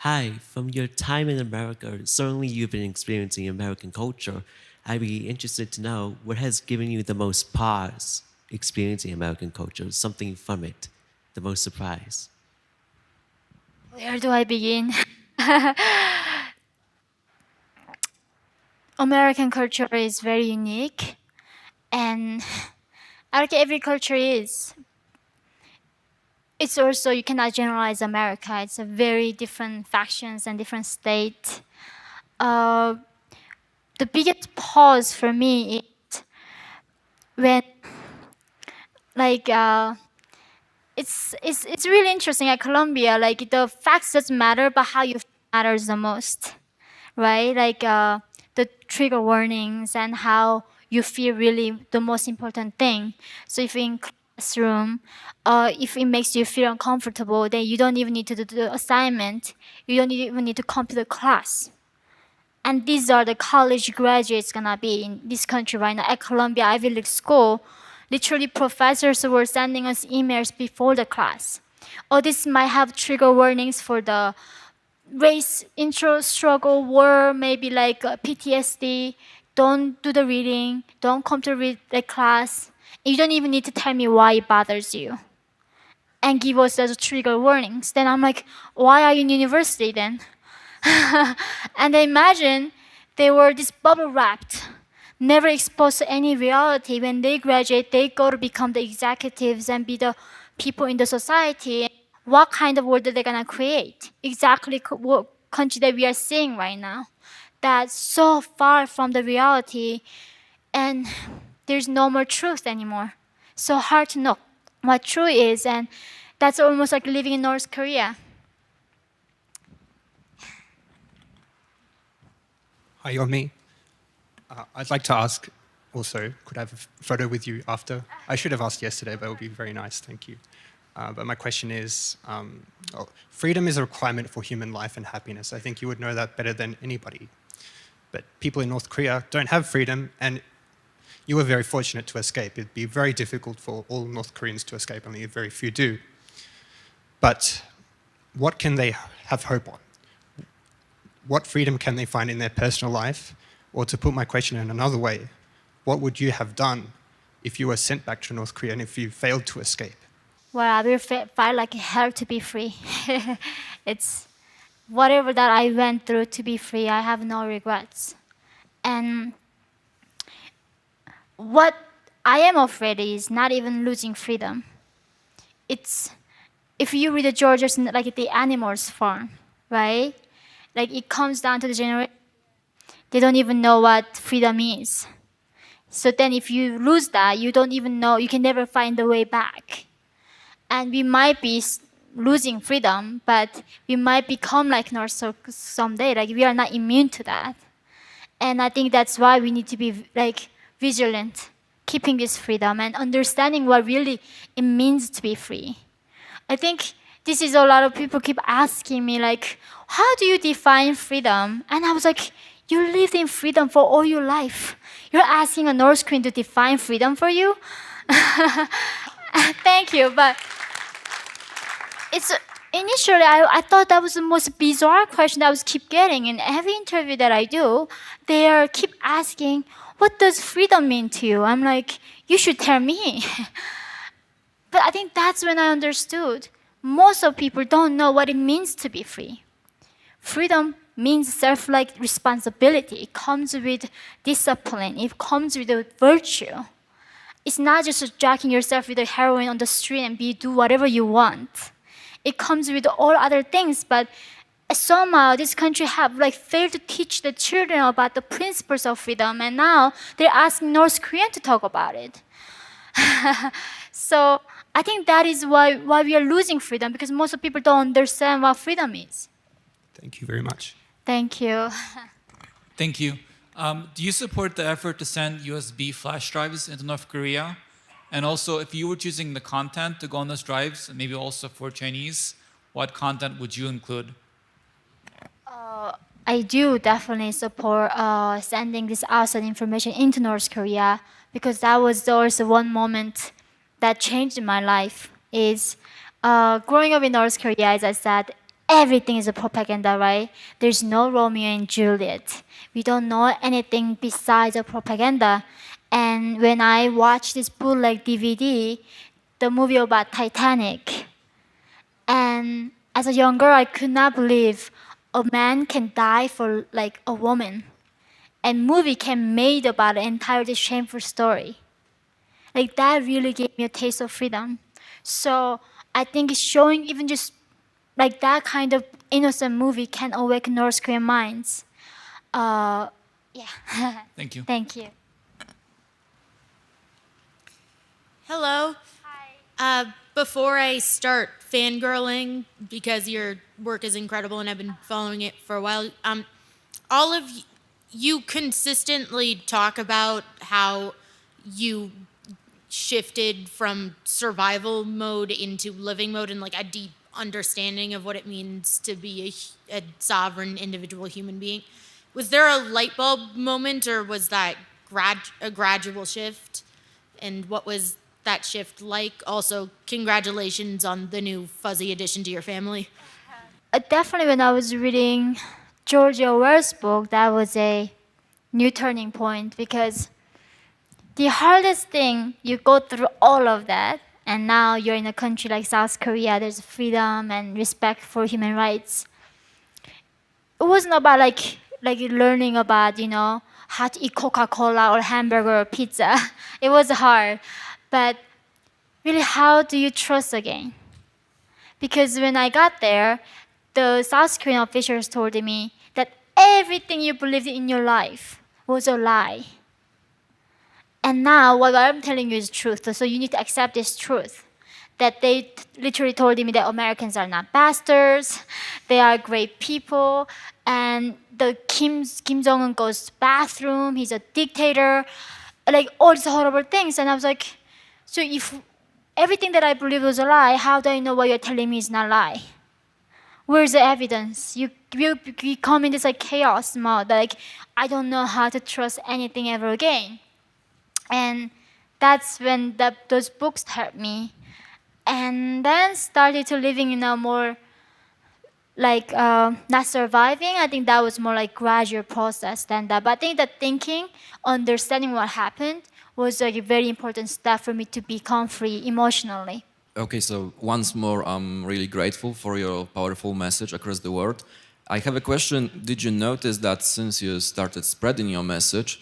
Hi, from your time in America, certainly you've been experiencing American culture. I'd be interested to know what has given you the most pause experiencing American culture, something from it, the most surprise. Where do I begin? American culture is very unique, and like every culture is. It's also you cannot generalize America. It's a very different factions and different state. Uh, the biggest pause for me is when like it's really interesting at Colombia. Like the facts doesn't matter, but how you feel matters the most, right? Like the trigger warnings and how you feel really the most important thing. So if in classroom, if it makes you feel uncomfortable, then you don't even need to do the assignment. You don't even need to come to the class. And these are the college graduates gonna be in this country right now at Columbia Ivy League school. Literally, professors were sending us emails before the class. Oh, this might have trigger warnings for the race, intro, struggle, war, maybe like PTSD. Don't do the reading. Don't come to read the class. You don't even need to tell me why it bothers you and give us those trigger warnings. Then I'm like, why are you in university then? And I imagine they were this bubble wrapped, never exposed to any reality. When they graduate, they go to become the executives and be the people in the society. What kind of world are they gonna create? Exactly what country that we are seeing right now. That's so far from the reality, and there's no more truth anymore. So hard to know what true is, and that's almost like living in North Korea. Hi, Yeonmi. I'd like to ask also, could I have a photo with you after? I should have asked yesterday, but it would be very nice, thank you. But my question is, freedom is a requirement for human life and happiness. I think you would know that better than anybody. But people in North Korea don't have freedom, and you were very fortunate to escape. It'd be very difficult for all North Koreans to escape, only very few do. But what can they have hope on? What freedom can they find in their personal life? Or to put my question in another way, what would you have done if you were sent back to North Korea and if you failed to escape? Well, I will fight like hell to be free. It's whatever that I went through to be free. I have no regrets. And what I am afraid is not even losing freedom. It's if you read the Georgia's like the animals farm, right? Like it comes down to the generation. They don't even know what freedom is. So then if you lose that, you don't even know, you can never find the way back. And we might be losing freedom, but we might become like North someday. Like we are not immune to that. And I think that's why we need to be like vigilant, keeping this freedom and understanding what really it means to be free. I think this is a lot of people keep asking me like, how do you define freedom? And I was like, you lived in freedom for all your life. You're asking a North Korean to define freedom for you? Thank you, but it's initially I thought that was the most bizarre question that I was keep getting in every interview that I do. They are keep asking, "What does freedom mean to you?" I'm like, "You should tell me." But I think that's when I understood. Most of people don't know what it means to be free. Freedom means self-like responsibility. It comes with discipline. It comes with virtue. It's not just jacking yourself with the heroin on the street and do whatever you want. It comes with all other things, but somehow this country have like failed to teach the children about the principles of freedom, and now they're asking North Korean to talk about it. So I think that is why we are losing freedom, because most of people don't understand what freedom is. Thank you very much. Thank you. Thank you. Do you support the effort to send USB flash drives into North Korea? And also, if you were choosing the content to go on those drives, maybe also for Chinese, what content would you include? I do definitely support sending this outside information into North Korea, because that was also one moment that changed my life. Is growing up in North Korea, as I said, everything is a propaganda, right? There's no Romeo and Juliet. We don't know anything besides a propaganda. And when I watched this bootleg DVD, the movie about Titanic, and as a young girl, I could not believe a man can die for like a woman, and movie can made about an entirely shameful story. Like that really gave me a taste of freedom. So I think showing even just like that kind of innocent movie can awaken North Korean minds. Yeah. Thank you. Thank you. Hello. Before I start fangirling, because your work is incredible and I've been following it for a while, all of you consistently talk about how you shifted from survival mode into living mode and like a deep understanding of what it means to be a sovereign individual human being. Was there a light bulb moment, or was that a gradual shift? And what was that shift like? Also, congratulations on the new fuzzy addition to your family. Definitely, when I was reading George Orwell's book, that was a new turning point because the hardest thing, you go through all of that, and now you're in a country like South Korea, there's freedom and respect for human rights. It wasn't about like learning about, how to eat Coca-Cola or hamburger or pizza. It was hard. But really, how do you trust again? Because when I got there, the South Korean officials told me that everything you believed in your life was a lie. And now what I'm telling you is truth. So you need to accept this truth. That they literally told me that Americans are not bastards, they are great people, and the Kim Jong-un goes to the bathroom, he's a dictator, like all these horrible things. And I was like, so if everything that I believe was a lie, how do I know what you're telling me is not a lie? Where's the evidence? You come in this like chaos mode, like I don't know how to trust anything ever again. And that's when those books helped me. And then started to living in a more like not surviving. I think that was more like gradual process than that. But I think that thinking, understanding what happened was like a very important step for me to become free emotionally. Okay, so once more, I'm really grateful for your powerful message across the world. I have a question. Did you notice that since you started spreading your message,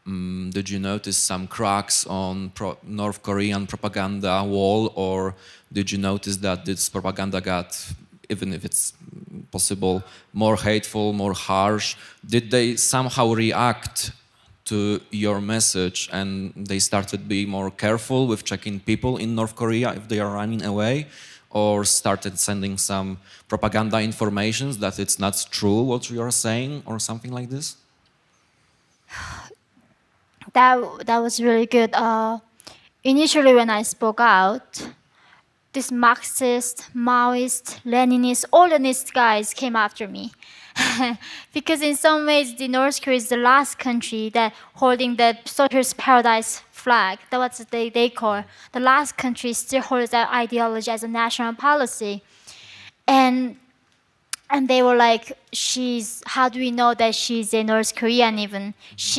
did you notice some cracks on North Korean propaganda wall, or did you notice that this propaganda got, even if it's possible, more hateful, more harsh? Did they somehow react to your message and they started being more careful with checking people in North Korea if they are running away, or started sending some propaganda informations that it's not true what you are saying or something like this? That was really good. Initially, when I spoke out, this Marxist, Maoist, Leninist, all the Leninist guys came after me. Because in some ways, the North Korea is the last country that holding the socialist paradise flag. That's what they call. The last country still holds that ideology as a national policy. And they were like, how do we know that she's a North Korean even? She